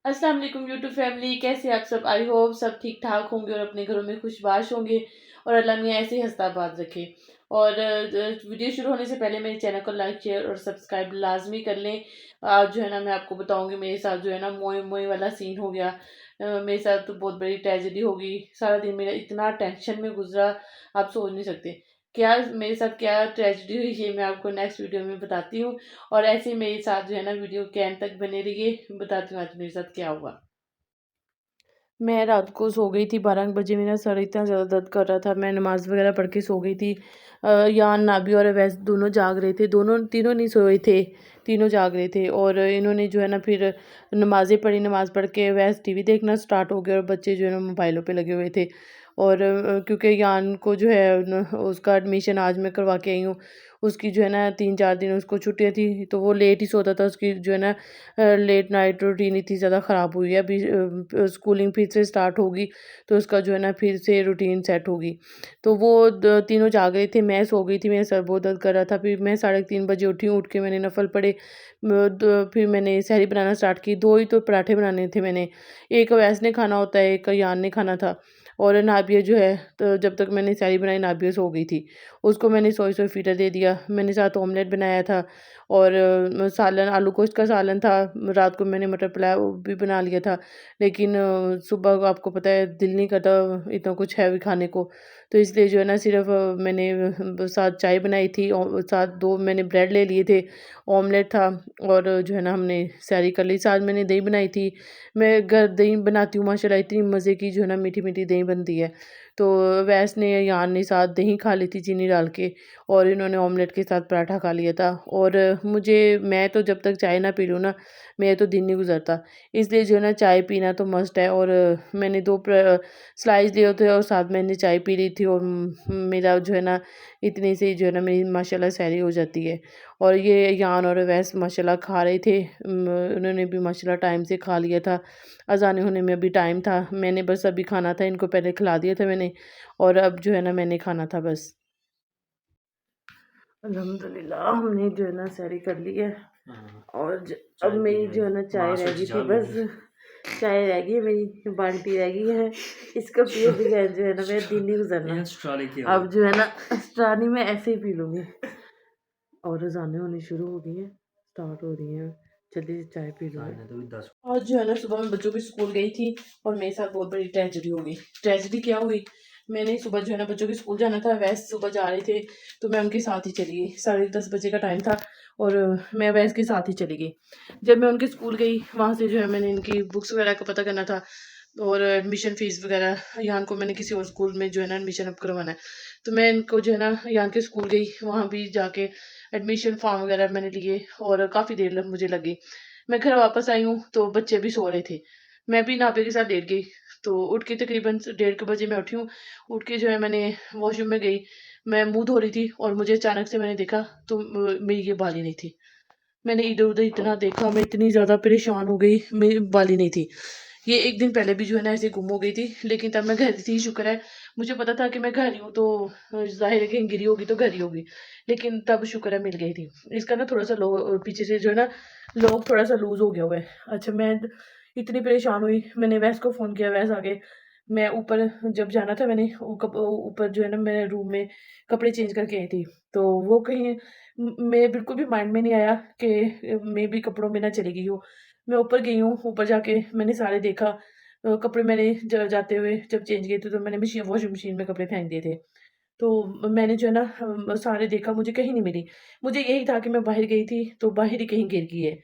अस्सलाम वालेकुम YouTube family, कैसे आप सब। आई होप सब ठीक ठाक होंगे और अपने घरों में खुशबाश होंगे और अल्लाह मियाँ ऐसे ही हंसता-बाद रखे। और वीडियो शुरू होने से पहले मेरे चैनल को लाइक शेयर और सब्सक्राइब लाजमी कर लें। आज जो है ना मैं आपको बताऊंगी मेरे साथ जो है ना मोए मोए वाला सीन हो गया। मेरे साथ तो बहुत बड़ी ट्रेजेडी हो गई। सारा दिन मेरा इतना टेंशन में गुजरा, आप सोच नहीं सकते क्या मेरे साथ क्या ट्रेजेडी हुई। ये मैं आपको नेक्स्ट वीडियो में बताती हूँ। और ऐसे ही मेरे साथ जो है ना वीडियो के एंड तक बने रहिए, बताती हूँ आज मेरे साथ क्या हुआ। मैं रात को सो गई थी 12 बजे। मेरा सर इतना ज़्यादा दर्द कर रहा था, मैं नमाज़ वगैरह पढ़ के सो गई थी। यान नाबी और अवैस दोनों जाग रहे थे, दोनों तीनों नहीं सोए थे, तीनों जाग रहे थे। और इन्होंने जो है ना फिर नमाज़ें पढ़ी, नमाज़ पढ़ के अवैस टीवी देखना स्टार्ट हो गया और बच्चे जो है ना मोबाइलों पे लगे हुए थे। और क्योंकि यान को जो है उसका एडमिशन आज मैं करवा के आई हूँ। उसकी जो है ना 3-4 दिन उसको छुट्टियाँ थी, तो वो लेट ही सोता था। उसकी जो है ना लेट नाइट रूटीन इतनी ज़्यादा ख़राब हुई है। अभी स्कूलिंग फिर से स्टार्ट होगी तो उसका जो है ना फिर से रूटीन सेट होगी। तो वो तीनों जाग रहे थे, मैं सो गई थी, मेरा सर बहुत दर्द कर रहा था। फिर मैं 3:30 बजे उठी हूँ, उठ के मैंने नफल पढ़े। फिर मैंने सहरी बनाना स्टार्ट की। दो ही तो पराठे बनाने थे मैंने, एक अवैस ने खाना होता है, एक यान ने खाना था। और नाबिया जो है, तो जब तक मैंने सहरी बनाई नाबिया सो गई थी, उसको मैंने सोई सोई फीटर दे दिया। मैंने साथ ऑमलेट बनाया था और सालन आलू गोश्त का सालन था। रात को मैंने मटर पुलाव वो भी बना लिया था। लेकिन सुबह को आपको पता है दिल नहीं करता इतना कुछ हैवी खाने को, तो इसलिए जो है ना सिर्फ मैंने साथ चाय बनाई थी और साथ 2 मैंने ब्रेड ले लिए थे, ऑमलेट था। और जो है ना हमने सैरी कर ली। साथ मैंने दही बनाई थी। मैं घर दही बनाती हूँ माशाल्लाह, इतनी मज़े की जो है ना मीठी मीठी दही बनती है। तो वैस ने यान ने साथ दही खा ली थी चीनी डाल के, और इन्होंने ऑमलेट के साथ पराठा खा लिया था। और मैं तो जब तक चाय ना पी लूँ ना, मेरा तो दिन नहीं गुजरता। इसलिए जो है ना चाय पीना तो मस्ट है। और मैंने 2 स्लाइस लिए थे और साथ मैंने चाय पी ली थी। और मेरा जो है ना इतने से ही जो है ना मेरी माशाल्लाह सहरी हो जाती है। और ये यान और अवैस माशाल्लाह खा रहे थे। उन्होंने भी माशाल्लाह टाइम से खा लिया था। अज़ान होने में अभी टाइम था, मैंने बस अभी खाना था, इनको पहले खिला दिया था मैंने। और अब जो है ना मैंने खाना था बस। अल्हम्दुलिल्लाह हमने जो है ना सहरी कर ली है। और अब मेरी जो है ना चाय रह गई थी बस। चाय रह गई है, मेरी बाल्टी रह गई है। इसको पिए बगैर जो है ना मेरा दिन नहीं गुजरना। अब जो है ना स्ट्रानी में ऐसे ही पी लूँगी। और रोज़ाने होनी शुरू हो गई हैं, स्टार्ट हो रही हैं। जल्दी से चाय पी लूँगी। आज जो है ना सुबह मैं बच्चों के स्कूल गई थी और मेरे साथ बहुत बड़ी ट्रेजेडी हो गई। ट्रेजेडी क्या हुई, मैंने सुबह जो है ना बच्चों के स्कूल जाना था, वैसे सुबह जा रहे थे तो मैं उनके साथ ही चली गई। 10:30 बजे का टाइम था और मैं वैसे के साथ ही चली गई। जब मैं उनके स्कूल गई वहाँ से जो है मैंने इनकी बुक्स वगैरह का पता करना था और एडमिशन फ़ीस वगैरह। यहाँ को मैंने किसी और स्कूल में जो है ना एडमिशन अब करवाना है, तो मैं इनको जो है ना यहाँ के स्कूल गई। वहाँ भी जाके एडमिशन फॉर्म वगैरह मैंने लिए और काफ़ी देर मुझे लगी। मैं घर वापस आई हूँ तो बच्चे भी सो रहे थे। मैं भी नाबे के साथ लेट गई। तो उठ के तकरीबन 1:30 बजे मैं उठी हूँ। उठ के जो है मैंने वॉशरूम में गई, मैं मुँह धो रही थी और मुझे अचानक से मैंने देखा तो मेरी ये बाली नहीं थी। मैंने इधर-उधर इतना देखा, मैं इतनी ज़्यादा परेशान हो गई, मेरी बाली नहीं थी। ये 1 दिन पहले भी जो है ना ऐसे गुम हो गई थी, लेकिन तब मैं घर थी, शुक्र है। मुझे पता था कि मैं घर ही हूँ तो ज़ाहिर है कहीं गिरी होगी तो घर ही होगी, लेकिन तब शुक्र है मिल गई थी। इसका ना थोड़ा-सा पीछे से जो है ना लॉक थोड़ा-सा लूज़ हो गया हुआ है। अच्छा, मैं इतनी परेशान हुई, मैंने वैस को फ़ोन किया, वैस आ गए। मैं ऊपर जब जाना था मैंने ऊपर जो है ना मैं रूम में कपड़े चेंज करके आई थी, तो वो कहीं मेरे बिल्कुल भी माइंड में नहीं आया कि मैं भी कपड़ों में ना चली गई हूँ। मैं ऊपर गई हूँ, ऊपर जाके मैंने सारे देखा। कपड़े मैंने जाते हुए जब चेंज किए थे तो मैंने वॉशिंग मशीन में कपड़े फेंक दिए थे। तो मैंने जो है ना सारे देखा, मुझे कहीं नहीं मिली। मुझे यही था कि मैं बाहर गई थी तो बाहर ही कहीं गिर गई है।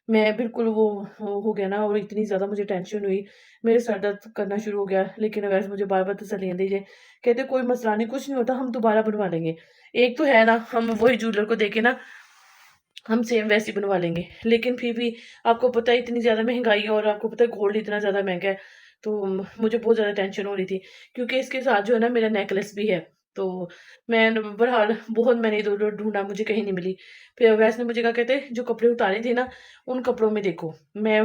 मैं बिल्कुल वो हो गया ना, और इतनी ज़्यादा मुझे टेंशन हुई, मेरे सर दर्द करना शुरू हो गया। लेकिन वैसे मुझे बार-बार तसल्लियाँ दी जाए, कहते कोई मसला नहीं, कुछ नहीं होता, हम दोबारा बनवा लेंगे। एक तो है ना, हम वही ज्वेलर को देके ना हम सेम वैसे ही बनवा लेंगे। लेकिन फिर भी आपको पता है इतनी ज़्यादा महँगाई है और आपको पता है गोल्ड इतना ज़्यादा महँगा है। तो मुझे बहुत ज़्यादा टेंशन हो रही थी क्योंकि इसके साथ जो है ना मेरा नेकलेस भी है। तो मैं बहरहाल बहुत मैंने इधर-उधर ढूँढा, मुझे कहीं नहीं मिली। फिर अवैस ने मुझे कहा, कहते जो कपड़े उतारे थे ना उन कपड़ों में देखो। मैं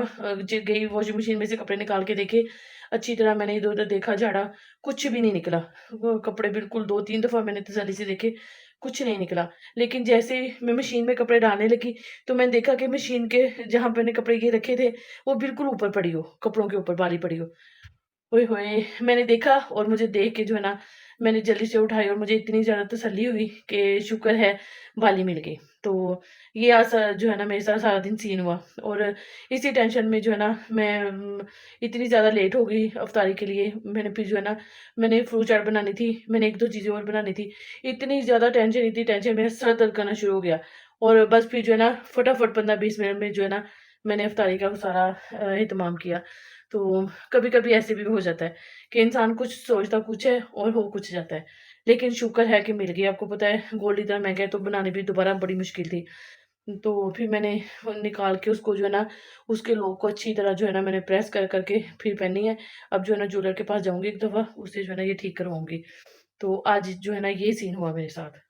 गई वॉशिंग मशीन में से कपड़े निकाल के देखे, अच्छी तरह मैंने इधर-उधर देखा, झाड़ा, कुछ भी नहीं निकला। वो कपड़े बिल्कुल 2-3 दफ़ा मैंने तसल्ली से देखे, कुछ नहीं निकला। लेकिन जैसे ही मैं मशीन में कपड़े डालने लगी तो मैंने देखा कि मशीन के जहाँ मैंने कपड़े ये रखे थे वो बिल्कुल ऊपर पड़ी हो, कपड़ों के ऊपर बाली पड़ी हो। ओए होए! मैंने देखा और मुझे देख के जो है ना मैंने जल्दी से उठाई और मुझे इतनी ज़्यादा तसल्ली हुई कि शुक्र है बाली मिल गई। तो ये आज जो है ना मेरे साथ सारा दिन सीन हुआ और इसी टेंशन में जो है ना मैं इतनी ज़्यादा लेट हो गई अफ्तारी के लिए। मैंने फिर जो है ना मैंने फ्रूट चाट बनानी थी, मैंने 1-2 चीज़ें और बनानी थी। इतनी टेंशन मेरा सर दर्द करना शुरू हो गया और बस फिर जो है ना फटाफट 15-20 मिनट में जो है ना मैंने अफ्तारी का सारा एहतमाम किया। तो कभी-कभी ऐसे भी हो जाता है कि इंसान कुछ सोचता कुछ है और हो कुछ जाता है। लेकिन शुक्र है कि मिल गई। आपको पता है गोल्ड इतना महँगा है तो बनानी भी दोबारा बड़ी मुश्किल थी। तो फिर मैंने निकाल के उसको जो है ना उसके लॉक को अच्छी तरह जो है ना मैंने प्रेस कर के फिर पहनी है। अब जो है ना ज्वेलर के पास जाऊँगी एक दफ़ा, उससे जो है ना ये ठीक करवाऊँगी। तो आज जो है ना ये सीन हुआ मेरे साथ।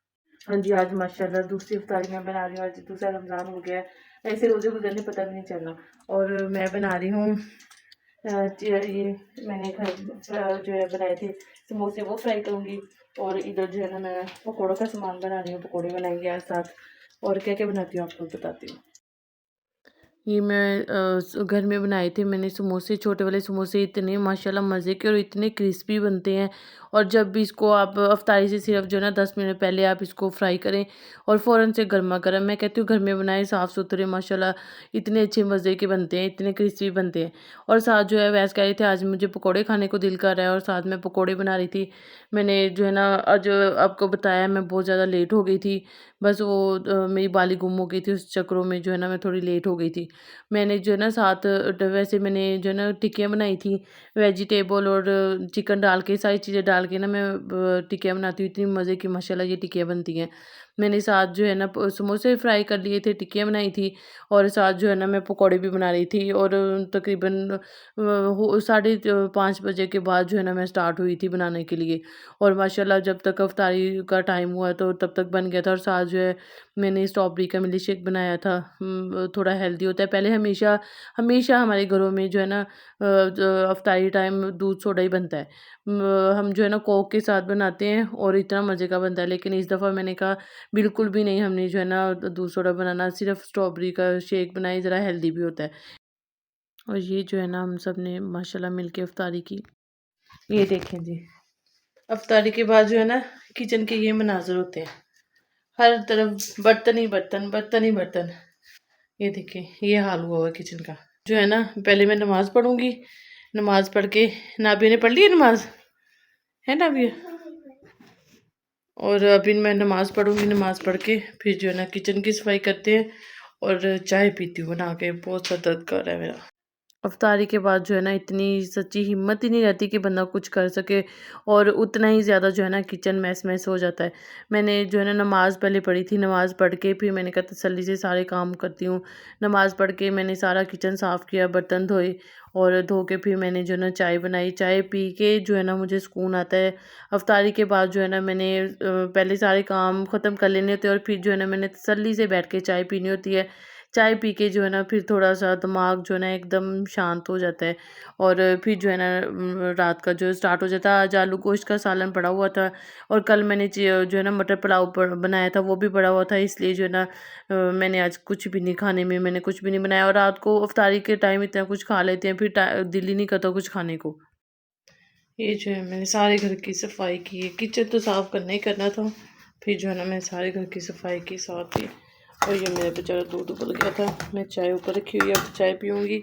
हाँ जी, आज माशाल्लाह दूसरी इफ्तारी मैं बना रही हूँ। आज दूसरा रमज़ान हो गया है। ऐसे रोज़े गुज़रने पता भी नहीं चलना। और मैं बना रही हूँ ये मैंने घर जो है बनाए थे समोसे, वो फ्राई करूँगी। और इधर जो है ना मैं पकौड़ों का सामान बना रही हूँ, पकौड़े बनाएंगे आज साथ। और क्या क्या बनाती हूँ आपको बताती हूँ। ये मैं घर में बनाए थे मैंने समोसे, छोटे वाले समोसे, इतने माशाल्लाह मज़े के और इतने क्रिस्पी बनते हैं। और जब भी इसको आप अफ्तारी से सिर्फ जो है ना 10 मिनट पहले आप इसको फ्राई करें और फ़ौरन से गर्मा-गर्म, मैं कहती हूँ घर में बनाए साफ़-सुथरे माशाल्लाह इतने अच्छे मज़े के बनते हैं, इतने क्रिस्पी बनते हैं। और साथ जो है वैसे कह रहे थे आज मुझे पकौड़े खाने को दिल कर रहा है और साथ में पकौड़े बना रही थी। मैंने जो है ना आज आपको बताया मैं बहुत ज़्यादा लेट हो गई थी। बस वो मेरी बाली गुम हो गई थी, उस चक्करों में जो है ना मैं थोड़ी लेट हो गई थी। मैंने जो है ना साथ वैसे मैंने जो है ना टिक्कियाँ बनाई थी, वेजिटेबल और चिकन डाल के, सारी चीज़ें डाल के ना मैं टिक्कियाँ बनाती हूँ, इतनी मज़े की माशाल्लाह ये टिक्कियाँ बनती हैं। मैंने साथ जो है ना समोसे फ्राई कर लिए थे, टिक्कियाँ बनाई थी और साथ जो है ना मैं पकौड़े भी बना रही थी। और तकरीबन 5:30 बजे के बाद जो है ना मैं स्टार्ट हुई थी बनाने के लिए। और माशाल्लाह जब तक अफ्तारी का टाइम हुआ तो तब तक बन गया था। और साथ जो है मैंने स्ट्रॉबेरी का मिल्क शेक बनाया था। थोड़ा हेल्दी होता है। पहले हमेशा हमेशा हमारे घरों में जो है ना अफ्तारी टाइम दूध सोडा ही बनता है। हम जो है ना कोक के साथ बनाते हैं और इतना मज़े का बनता है। लेकिन इस दफ़ा मैंने कहा बिल्कुल भी नहीं, हमने जो है ना दूध सोडा बनाना, सिर्फ़ स्ट्रॉबेरी का शेक बनाई, ज़रा हेल्दी भी होता है। और ये जो है ना हम सब ने माशाल्लाह मिल के इफ्तारी की। ये देखें जी, इफ्तारी के बाद जो है ना किचन के ये मनाज़र होते हैं। हर तरफ बर्तन ही बर्तन, बर्तन ही बर्तन। ये देखिए ये हाल हुआ हुआ है किचन का। जो है ना पहले मैं नमाज़ पढ़ूँगी, नमाज़ पढ़ के, नाबिया ने पढ़ ली है नमाज़? है नाबिया? और अभी मैं नमाज़ पढ़ूँगी, नमाज़ पढ़ के फिर जो है ना किचन की सफाई करते हैं और चाय पीती हूँ बना के। बहुत सर दर्द कर रहा है मेरा। अफ्तारी के बाद जो है ना इतनी सच्ची हिम्मत ही नहीं रहती कि बंदा कुछ कर सके और उतना ही ज़्यादा जो है ना किचन मैस हो जाता है। मैंने जो है ना नमाज़ पहले पढ़ी थी, नमाज़ पढ़ के फिर मैंने कहा तसल्ली से सारे काम करती हूँ। नमाज़ पढ़ के मैंने सारा किचन साफ़ किया, बर्तन धोए और धो के फिर मैंने जो है ना चाय बनाई। चाय पी के जो है ना मुझे सुकून आता है। अफ्तारी के बाद जो है ना मैंने पहले सारे काम ख़त्म कर लेने होते हैं और फिर जो है ना मैंने तसल्ली से बैठ के चाय पीनी होती है। चाय पी के जो है ना फिर थोड़ा-सा दिमाग जो है ना एकदम शांत हो जाता है। और फिर जो है ना रात का जो स्टार्ट हो जाता है। आज आलू गोश्त का सालन पड़ा हुआ था और कल मैंने जो है ना मटर पुलाव बनाया था, वो भी पड़ा हुआ था। इसलिए जो है ना मैंने आज कुछ भी नहीं, खाने में मैंने कुछ भी नहीं बनाया। और रात को इफ्तारी के टाइम इतना कुछ खा लेते हैं, फिर दिल ही नहीं करता कुछ खाने को। ये जो है मैंने सारे घर की सफाई की है, किचन तो साफ़ करना ही करना था। फिर जो है ना मैं सारे घर की सफाई की साथ ही। और ये मेरा बेचारा दूध उबल गया था, मैं चाय ऊपर रखी हुई है, अब चाय पीऊँगी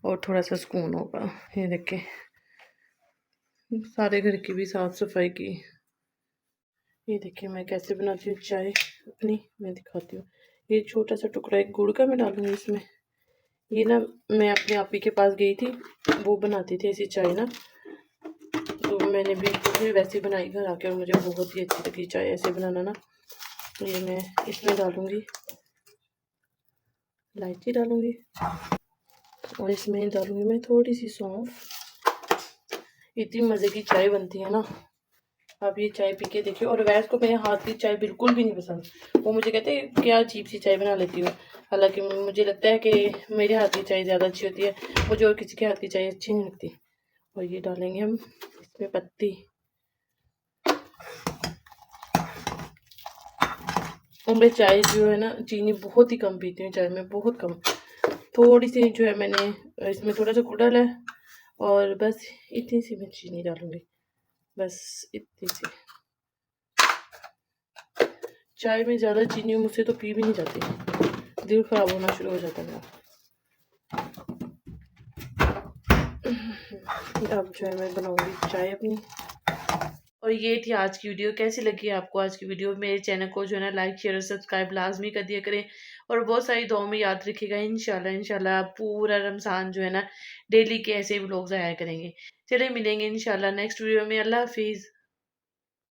और थोड़ा सा सुकून होगा। ये देखें सारे घर की भी साफ़ सफाई की। ये देखिए मैं कैसे बनाती हूँ चाय अपनी, मैं दिखाती हूँ। ये छोटा सा टुकड़ा एक गुड़ का मैं डालूँगी इसमें। ये ना मैं अपने आपी के पास गई थी, वो बनाती थी ऐसी चाय ना, तो मैंने भी वैसे बनाई घर आके और मुझे बहुत ही अच्छी लगी चाय ऐसे बनाना ना। ये मैं इसमें डालूँगी, इलायची डालूँगी और इसमें डालूँगी मैं थोड़ी सी सौंफ। इतनी मज़े की चाय बनती है ना, आप ये चाय पी के देखिए। और वैसे को मेरे हाथ की चाय बिल्कुल भी नहीं पसंद। वो मुझे कहते हैं क्या अजीब सी चाय बना लेती हो। हालांकि मुझे लगता है कि मेरे हाथ की चाय ज़्यादा अच्छी होती है, मुझे और किसी के हाथ की चाय अच्छी नहीं लगती। और ये डालेंगे हम इसमें पत्ती। और मैं चाय जो है ना चीनी बहुत ही कम पीती हूँ, चाय में बहुत कम। थोड़ी सी जो है मैंने इसमें थोड़ा सा गुड़ डाला है और बस इतनी सी मैं चीनी डालूँगी, बस इतनी सी। चाय में ज़्यादा चीनी मुझसे तो पी भी नहीं जाती, दिल ख़राब होना शुरू हो जाता है। अब जो है मैं बनाऊँगी चाय अपनी। और ये थी आज की वीडियो। कैसी लगी आपको आज की वीडियो? मेरे चैनल को जो है ना लाइक शेयर और सब्सक्राइब लाजमी कर दिया करें और बहुत सारी दुआओं में याद रखिएगा। इंशाल्लाह पूरा रमज़ान जो है ना डेली के ऐसे व्लॉग्स आया करेंगे। चलिए मिलेंगे इंशाल्लाह नेक्स्ट वीडियो में। अल्लाह हाफिज़।